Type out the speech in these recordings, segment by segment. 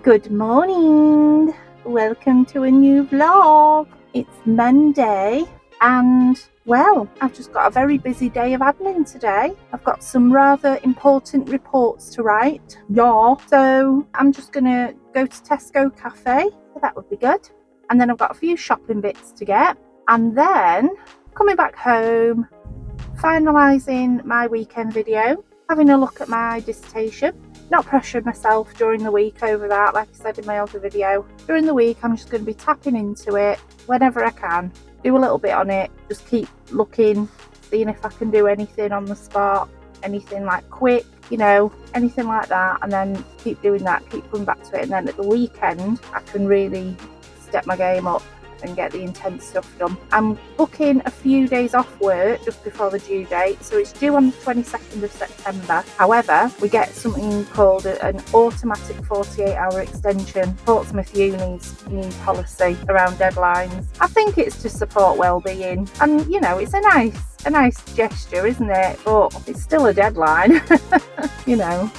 Good morning, welcome to a new vlog. It's Monday and well, I've just got a very busy day of admin today. I've got some rather important reports to write. Yeah, so I'm just gonna go to Tesco Cafe, so that would be good. And then I've got a few shopping bits to get, and then coming back home, finalising my weekend video, having a look at my dissertation. Not pressuring myself during the week over that, like I said in my other video. During the week I'm just going to be tapping into it whenever I can, do a little bit on it, just keep looking, seeing if I can do anything on the spot, anything like quick, anything like that, and then keep doing that, keep coming back to it, and then at the weekend I can really step my game up and get the intense stuff done. I'm booking a few days off work just before the due date, so it's due on the 22nd of September. However, we get something called an automatic 48-hour extension. Portsmouth Uni's new policy around deadlines. I think it's to support well-being, and it's a nice gesture, isn't it? But it's still a deadline.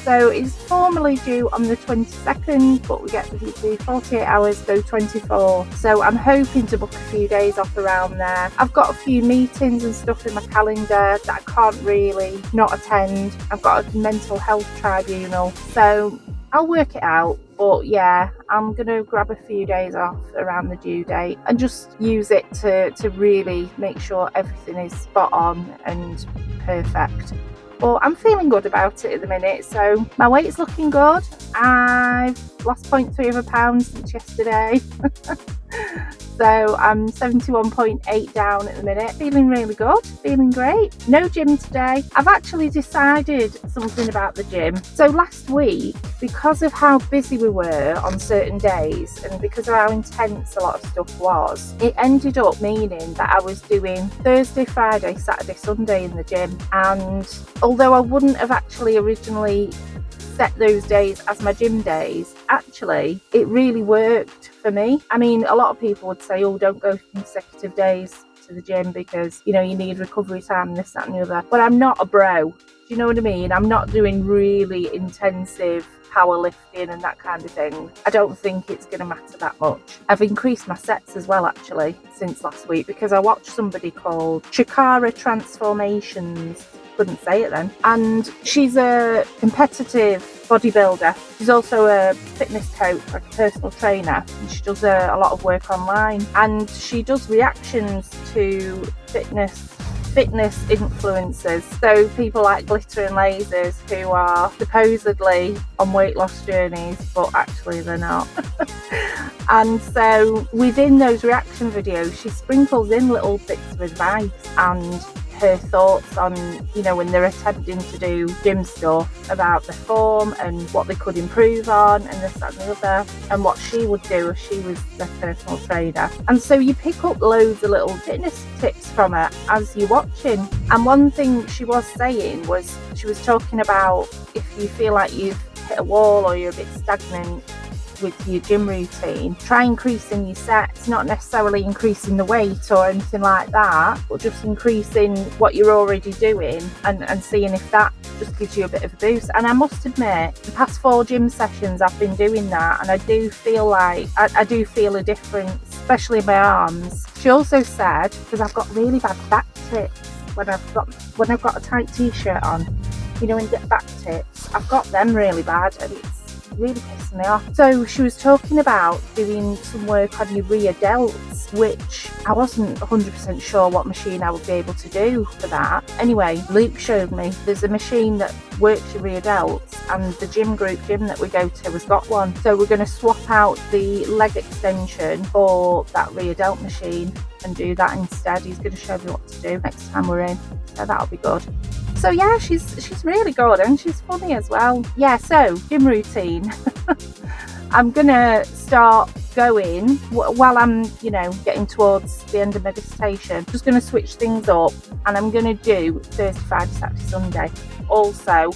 So it's formally due on the 22nd, but we get the 48 hours, go 24. So I'm hoping to book a few days off around there. I've got a few meetings and stuff in my calendar that I can't really not attend. I've got a mental health tribunal, so I'll work it out. But yeah, I'm going to grab a few days off around the due date and just use it to really make sure everything is spot on and perfect. But I'm feeling good about it at the minute, so my weight's looking good. I've lost 0.3 of a pound since yesterday. So I'm 71.8 down at the minute. Feeling really good, feeling great. No gym today. I've actually decided something about the gym. So last week, because of how busy we were on certain days and because of how intense a lot of stuff was, it ended up meaning that I was doing Thursday, Friday, Saturday, Sunday in the gym. And although I wouldn't have actually originally set those days as my gym days, actually it really worked for me. I mean, a lot of people would say, oh, don't go consecutive days to the gym because you need recovery time, this, that and the other, but I'm not a bro, do you know what I mean? I'm not doing really intensive powerlifting and that kind of thing. I don't think it's going to matter that much. I've increased my sets as well actually since last week because I watched somebody called Chikara Transformations, couldn't say it then, and she's a competitive bodybuilder. She's also a fitness coach, like a personal trainer, and she does a lot of work online, and she does reactions to fitness influencers, so people like Glitter and Lasers who are supposedly on weight loss journeys but actually they're not. And so within those reaction videos she sprinkles in little bits of advice and her thoughts on when they're attempting to do gym stuff, about the form and what they could improve on and this, that and the other, and what she would do if she was their personal trainer. And so you pick up loads of little fitness tips from her as you're watching. And one thing she was saying was, she was talking about if you feel like you've hit a wall or you're a bit stagnant with your gym routine, try increasing your sets, not necessarily increasing the weight or anything like that, but just increasing what you're already doing and seeing if that just gives you a bit of a boost. And I must admit, the past 4 gym sessions I've been doing that, and I do feel like I do feel a difference, especially in my arms. She also said, because I've got really bad back tips when I've got a tight t-shirt on, when you get back tips, I've got them really bad and it's really pissing me off. So she was talking about doing some work on your rear delts, which I wasn't 100% sure what machine I would be able to do for that. Anyway, Luke showed me there's a machine that works your rear delts, and the gym that we go to has got one. So we're going to swap out the leg extension for that rear delt machine and do that instead. He's going to show me what to do next time we're in, so that'll be good. So yeah, she's really good and she's funny as well. Yeah, so gym routine. I'm gonna start going while I'm getting towards the end of my dissertation. Just gonna switch things up and I'm gonna do Thursday, Friday, Saturday, Sunday. also,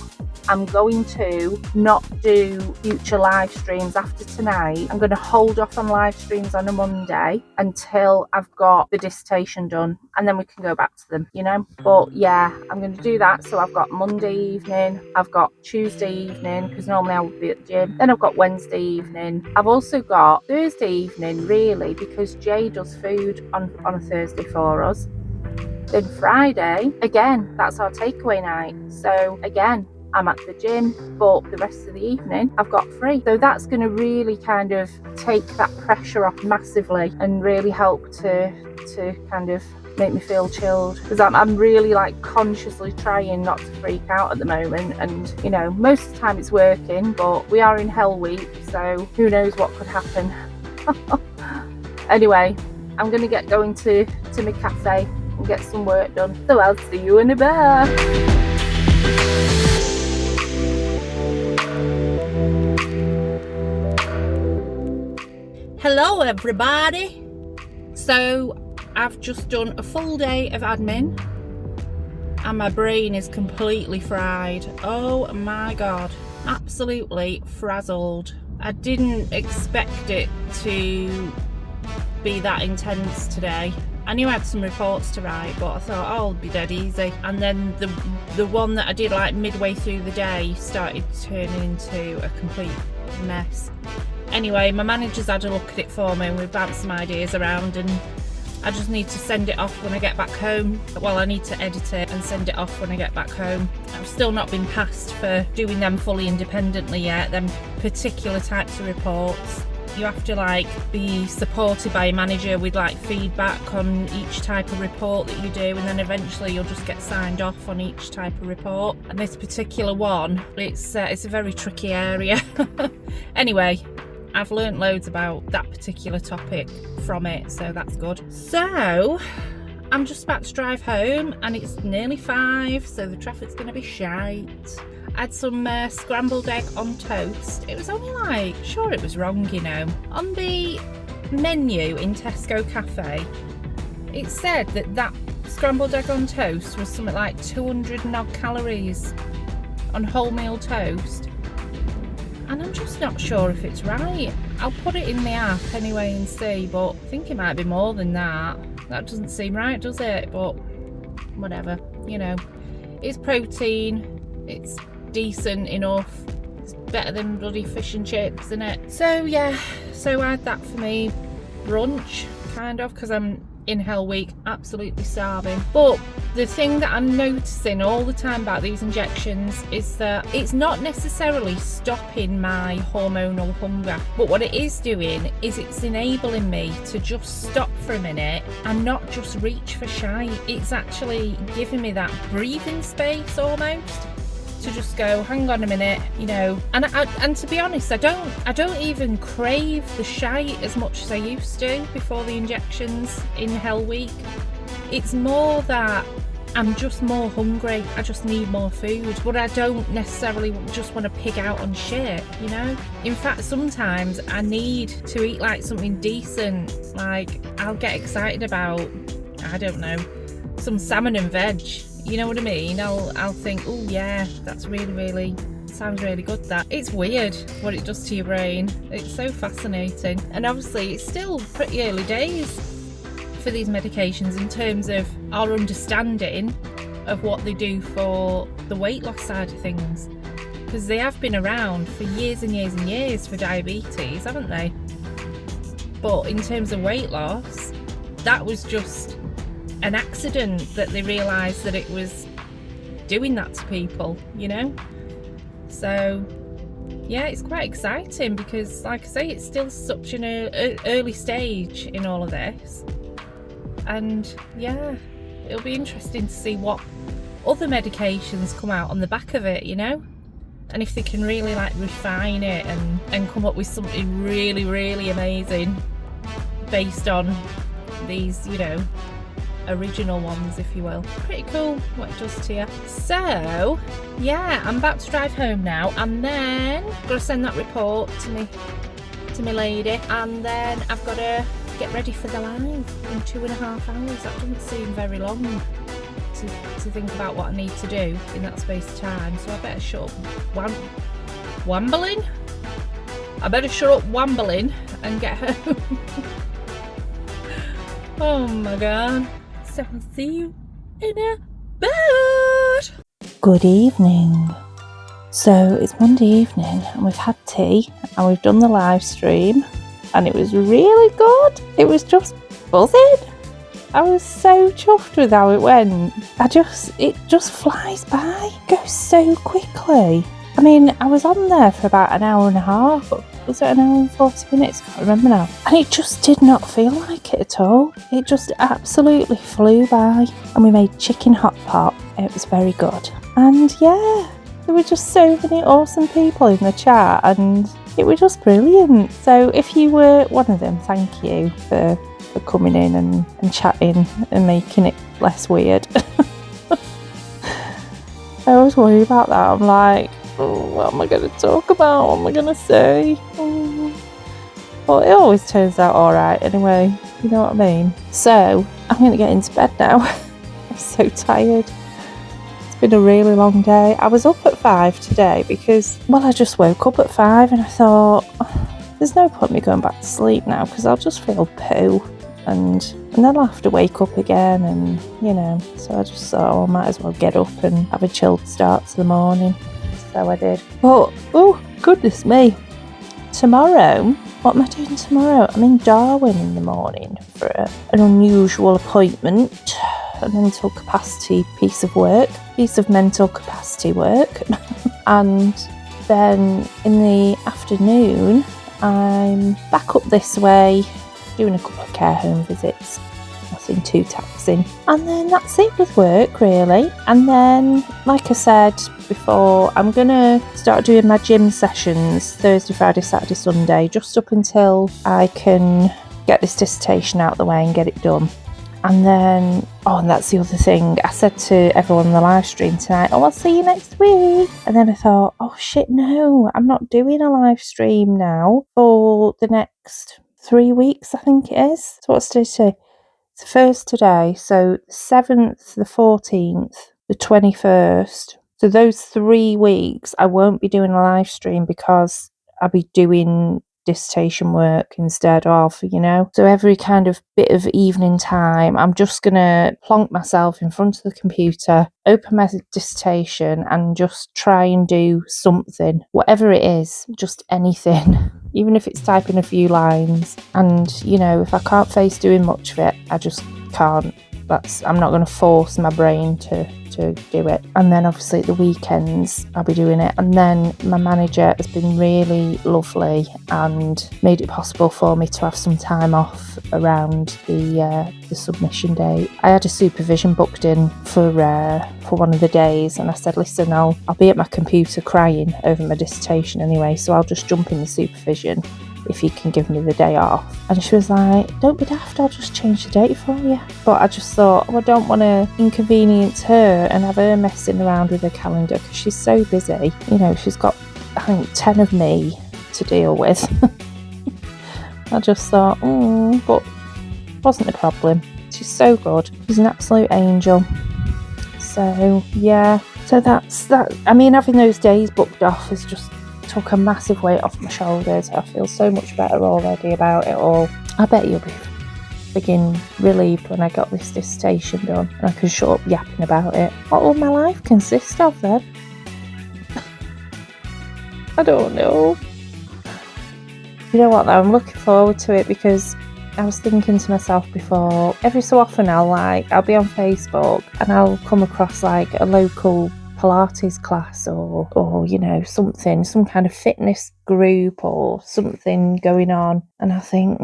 I'm going to not do future live streams after tonight. I'm going to hold off on live streams on a Monday until I've got the dissertation done, and then we can go back to them, you know. But yeah, I'm going to do that. So I've got Monday evening, I've got Tuesday evening, because normally I would be at the gym, then I've got Wednesday evening, I've also got Thursday evening, really, because Jay does food on a Thursday for us. Then Friday, again, that's our takeaway night. So again, I'm at the gym, but the rest of the evening I've got free. So that's going to really kind of take that pressure off massively and really help to kind of make me feel chilled, because I'm really like consciously trying not to freak out at the moment. And you know, most of the time it's working, but we are in hell week, so who knows what could happen. Anyway, I'm going to get going to my cafe and get some work done. So I'll see you in a bit. Hello everybody. So I've just done a full day of admin and my brain is completely fried. Oh my god, absolutely frazzled. I didn't expect it to be that intense today. I knew I had some reports to write, but I thought, oh, it'll be dead easy. And then the one that I did like midway through the day started turning into a complete mess. Anyway, my manager's had a look at it for me and we've bounced some ideas around, and I just need to send it off when I get back home. Well, I need to edit it and send it off when I get back home. I've still not been passed for doing them fully independently yet, them particular types of reports. You have to like be supported by a manager with like feedback on each type of report that you do, and then eventually you'll just get signed off on each type of report. And this particular one, it's a very tricky area. Anyway, I've learnt loads about that particular topic from it, so that's good. So I'm just about to drive home and it's nearly 5, so the traffic's going to be shite. I had some scrambled egg on toast. It was only like, sure it was wrong, you know. On the menu in Tesco Cafe, it said that scrambled egg on toast was something like 200 and odd calories on wholemeal toast. And I'm just not sure if it's right. I'll put it in the app anyway and see, but I think it might be more than that. That doesn't seem right, does it? But whatever, you know. It's protein, it's decent enough, it's better than bloody fish and chips, isn't it? So yeah, so I had that for me brunch, kind of, because I'm in hell week, absolutely starving. But the thing that I'm noticing all the time about these injections is that it's not necessarily stopping my hormonal hunger, but what it is doing is it's enabling me to just stop for a minute and not just reach for shite. It's actually giving me that breathing space almost to just go, hang on a minute, you know. And to be honest, I don't even crave the shite as much as I used to before the injections in Hell Week. It's more that I'm just more hungry. I just need more food, but I don't necessarily just want to pig out on shit, you know. In fact, sometimes I need to eat like something decent. Like I'll get excited about, I don't know, some salmon and veg. You know what I mean? I'll think, oh yeah, that's really sounds really good. That it's weird what it does to your brain. It's so fascinating. And obviously it's still pretty early days for these medications in terms of our understanding of what they do for the weight loss side of things, because they have been around for years and years and years for diabetes, haven't they? But in terms of weight loss, that was just an accident that they realised that it was doing that to people, you know. So yeah, it's quite exciting because, like I say, it's still such an early stage in all of this, and yeah, it'll be interesting to see what other medications come out on the back of it, you know, and if they can really like refine it and come up with something really amazing based on these, you know, original ones, if you will. Pretty cool what it does to you. So yeah, I'm about to drive home now, and then I've got to send that report to me lady, and then I've got to get ready for the live in 2.5 hours. That doesn't seem very long to think about what I need to do in that space of time. So I better shut up wambling. I better shut up wambling and get home. Oh my god. So I'll see you in a bit. Good evening. So it's Monday evening and we've had tea and we've done the live stream and it was really good. It was just buzzing. I was so chuffed with how it went. It just flies by. It goes so quickly. I mean, I was on there for about an hour and a half. Was it an hour and 40 minutes? I can't remember now. And it just did not feel like it at all. It just absolutely flew by. And we made chicken hot pot. It was very good. And yeah, there were just so many awesome people in the chat and it was just brilliant. So if you were one of them, thank you for coming in and chatting and making it less weird. I always worry about that. I'm like, oh, what am I going to talk about? What am I going to say? Well, it always turns out alright anyway, you know what I mean? So, I'm going to get into bed now. I'm so tired. It's been a really long day. I was up at 5 today because, well, I just woke up at 5 and I thought, there's no point me going back to sleep now because I'll just feel poo. And then I'll have to wake up again and, you know, so I just thought, oh, I might as well get up and have a chilled start to the morning. So I did. But, oh, goodness me. Tomorrow, what am I doing tomorrow? I'm in Darwin in the morning for an unusual appointment, a mental capacity piece of mental capacity work. And then in the afternoon, I'm back up this way, doing a couple of care home visits, nothing too taxing. And then that's it with work, really. And then, like I said before, I'm going to start doing my gym sessions Thursday, Friday, Saturday, Sunday, just up until I can get this dissertation out of the way and get it done. And then, oh, and that's the other thing. I said to everyone on the live stream tonight, oh, I'll see you next week. And then I thought, oh, shit, no, I'm not doing a live stream now for the next 3 weeks, I think it is. So what's today? It's the first today. So the 7th, the 14th, the 21st. So those 3 weeks, I won't be doing a live stream because I'll be doing dissertation work instead of, you know. So every kind of bit of evening time, I'm just going to plonk myself in front of the computer, open my dissertation and just try and do something, whatever it is, just anything. Even if it's typing a few lines. And, you know, if I can't face doing much of it, I just can't. I'm not going to force my brain to do it. And then obviously at the weekends I'll be doing it. And then my manager has been really lovely and made it possible for me to have some time off around the submission date. I had a supervision booked in for one of the days, and I said, listen, I'll be at my computer crying over my dissertation anyway, so I'll just jump in the supervision if you can give me the day off. And she was like, don't be daft, I'll just change the date for you. But I just thought, I don't want to inconvenience her and have her messing around with her calendar because she's so busy. You know, she's got, I think, 10 of me to deal with. I just thought, but it wasn't a problem. She's so good. She's an absolute angel. So, yeah. So that's that. I mean, having those days booked off has just took a massive weight off my shoulders. I feel so much better already about it all. I bet you'll be freaking relieved when I got this dissertation done and I can shut up yapping about it. What will my life consist of then? I don't know. You know what though, I'm looking forward to it because I was thinking to myself before, every so often I'll be on Facebook and I'll come across like a local Pilates class or you know, some kind of fitness group or something going on, and I think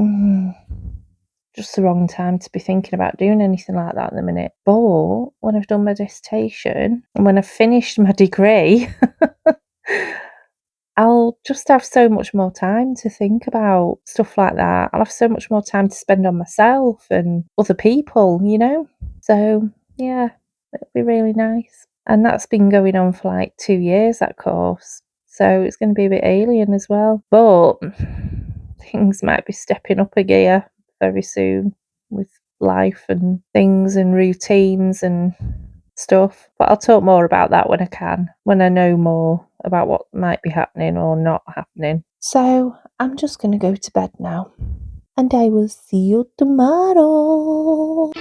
just the wrong time to be thinking about doing anything like that at the minute. But when I've done my dissertation and when I've finished my degree I'll just have so much more time to think about stuff like that. I'll have so much more time to spend on myself and other people, you know. So yeah, it'll be really nice. And that's been going on for like 2 years, that course. So it's going to be a bit alien as well. But things might be stepping up a gear very soon with life and things and routines and stuff. But I'll talk more about that when I can, when I know more about what might be happening or not happening. So I'm just going to go to bed now, and I will see you tomorrow.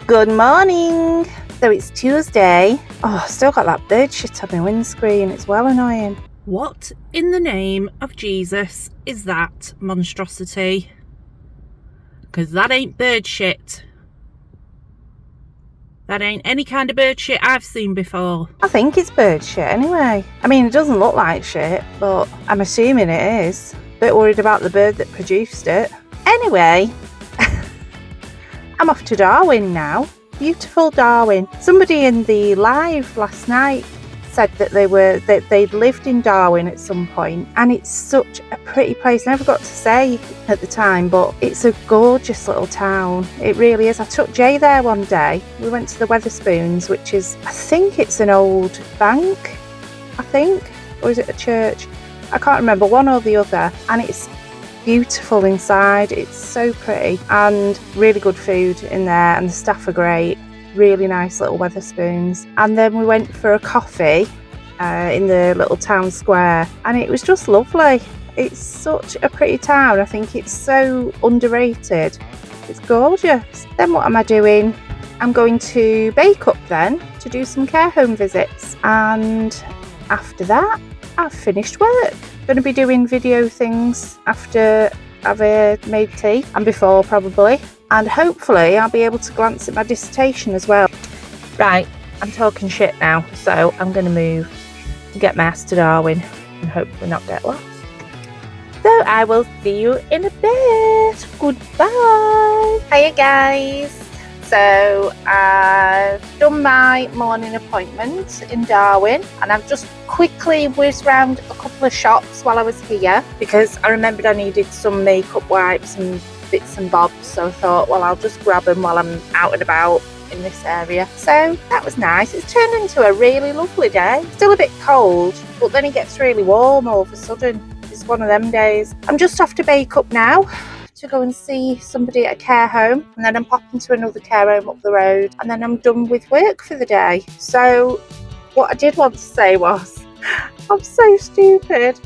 Good morning. So it's Tuesday. Oh, still got that bird shit on my windscreen. It's well annoying. What in the name of Jesus is that monstrosity? Because that ain't bird shit. That ain't any kind of bird shit I've seen before. I think it's bird shit anyway. I mean, it doesn't look like shit, but I'm assuming it is. Bit worried about the bird that produced it. Anyway, I'm off to Darwin now. Beautiful Darwin. Somebody in the live last night said that they'd lived in Darwin at some point, and it's such a pretty place. I never got to say at the time, but it's a gorgeous little town. It really is. I took Jay there one day. We went to the Wetherspoons, which is, I think it's an old bank, or is it a church? I can't remember, one or the other, and it's beautiful inside. It's so pretty, and really good food in there, and the staff are great. Really nice little Wetherspoons. And then we went for a coffee in the little town square, and it was just lovely. It's such a pretty town. I think it's so underrated. It's gorgeous. Then what am I doing? I'm going to bake up then to do some care home visits, and after that I've finished work. Going to be doing video things after I've made tea, and before probably, and hopefully I'll be able to glance at my dissertation as well. Right, I'm talking shit now, so I'm going to move and get my ass to Darwin and hopefully not get lost. So I will see you in a bit. Goodbye. Hiya guys. So I've done my morning appointment in Darwin, and I've just quickly whizzed around a couple of shops while I was here because I remembered I needed some makeup wipes and bits and bobs, so I thought, well, I'll just grab them while I'm out and about in this area. So that was nice. It's turned into a really lovely day. Still a bit cold, but then it gets really warm all of a sudden. It's one of them days. I'm just off to bake up now to go and see somebody at a care home, and then I'm popping to another care home up the road, and then I'm done with work for the day. So what I did want to say was, I'm so stupid.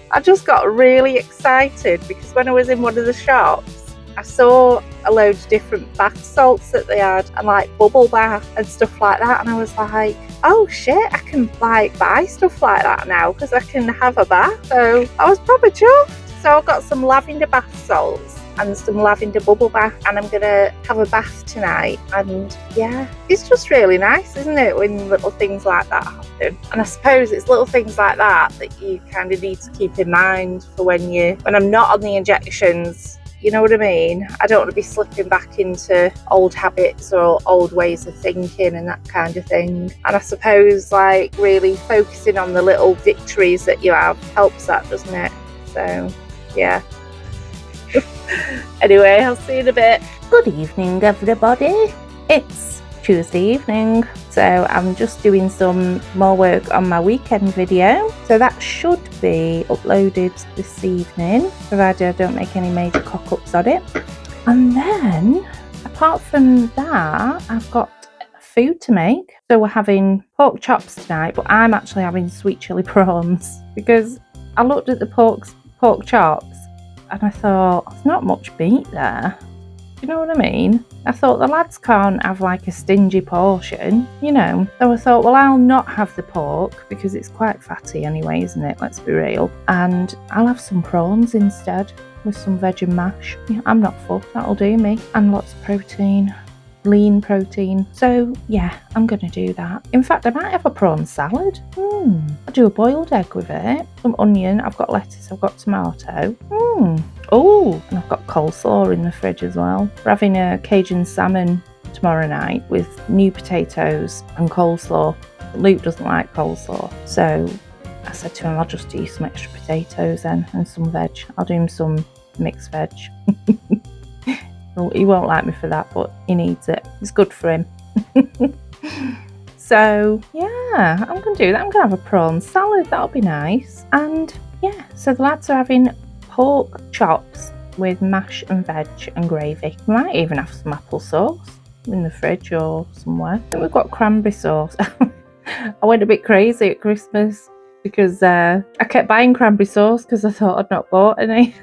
I just got really excited because when I was in one of the shops, I saw a load of different bath salts that they had, and like bubble bath and stuff like that, and I was like, oh shit, I can like buy stuff like that now because I can have a bath. So I was proper chuffed. So I've got some lavender bath salts and some lavender bubble bath, and I'm gonna have a bath tonight. And yeah, it's just really nice, isn't it, when little things like that happen? And I suppose it's little things like that that you kind of need to keep in mind for when I'm not on the injections. You know what I mean? I don't want to be slipping back into old habits or old ways of thinking and that kind of thing. And I suppose like really focusing on the little victories that you have helps that, doesn't it? So yeah. Anyway, I'll see you in a bit. Good evening, everybody. It's Tuesday evening, so I'm just doing some more work on my weekend video. So that should be uploaded this evening, provided I don't make any major cock-ups on it. And then, apart from that, I've got food to make. So we're having pork chops tonight, but I'm actually having sweet chili prawns because I looked at the pork chops and I thought, there's not much meat there. Do you know what I mean? I thought the lads can't have like a stingy portion, you know. So I thought, well, I'll not have the pork because it's quite fatty anyway, isn't it? Let's be real. And I'll have some prawns instead with some veg and mash. Yeah, I'm not full, that'll do me. And lots of protein. Lean protein. So yeah, I'm gonna do that. In fact, I might have a prawn salad. I'll do a boiled egg with it, some onion, I've got lettuce, I've got tomato. Oh, and I've got coleslaw in the fridge as well. We're having a Cajun salmon tomorrow night with new potatoes and coleslaw. Luke doesn't like coleslaw, so I said to him, I'll just do some extra potatoes then and some veg. I'll do him some mixed veg. He won't like me for that, but he needs it. It's good for him. So yeah, I'm going to do that. I'm going to have a prawn salad. That'll be nice. And yeah, so the lads are having pork chops with mash and veg and gravy. We might even have some applesauce in the fridge or somewhere. I think we've got cranberry sauce. I went a bit crazy at Christmas because I kept buying cranberry sauce because I thought I'd not bought any.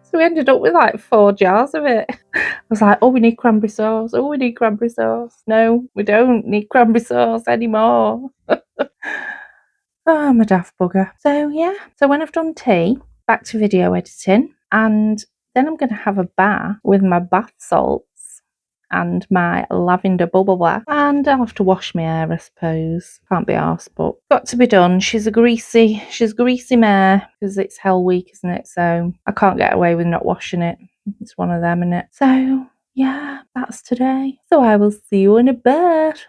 So we ended up with like 4 jars of it. I was like, oh, we need cranberry sauce. Oh, we need cranberry sauce. No, we don't need cranberry sauce anymore. Oh, I'm a daft bugger. So yeah, so when I've done tea, back to video editing, and then I'm going to have a bath with my bath salts and my lavender bubble bath, and I'll have to wash my hair, I suppose. Can't be arsed, but got to be done. She's greasy mare because it's Hell Week, isn't it? So I can't get away with not washing it. It's one of them, isn't it? So yeah, that's today. So I will see you in a bit.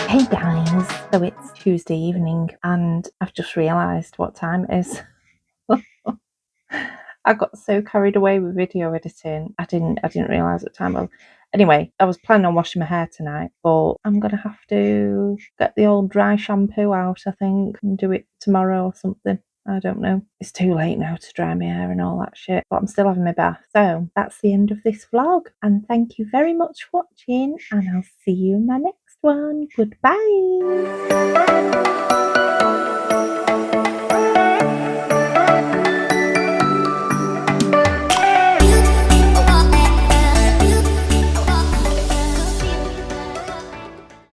Hey guys, so it's Tuesday evening and I've just realised what time it is. I got so carried away with video editing. I didn't realise what time it was. Anyway, I was planning on washing my hair tonight, but I'm gonna have to get the old dry shampoo out, I think, and do it tomorrow or something. I don't know. It's too late now to dry my hair and all that shit, but I'm still having my bath. So that's the end of this vlog. And thank you very much for watching, and I'll see you in my next one. Goodbye.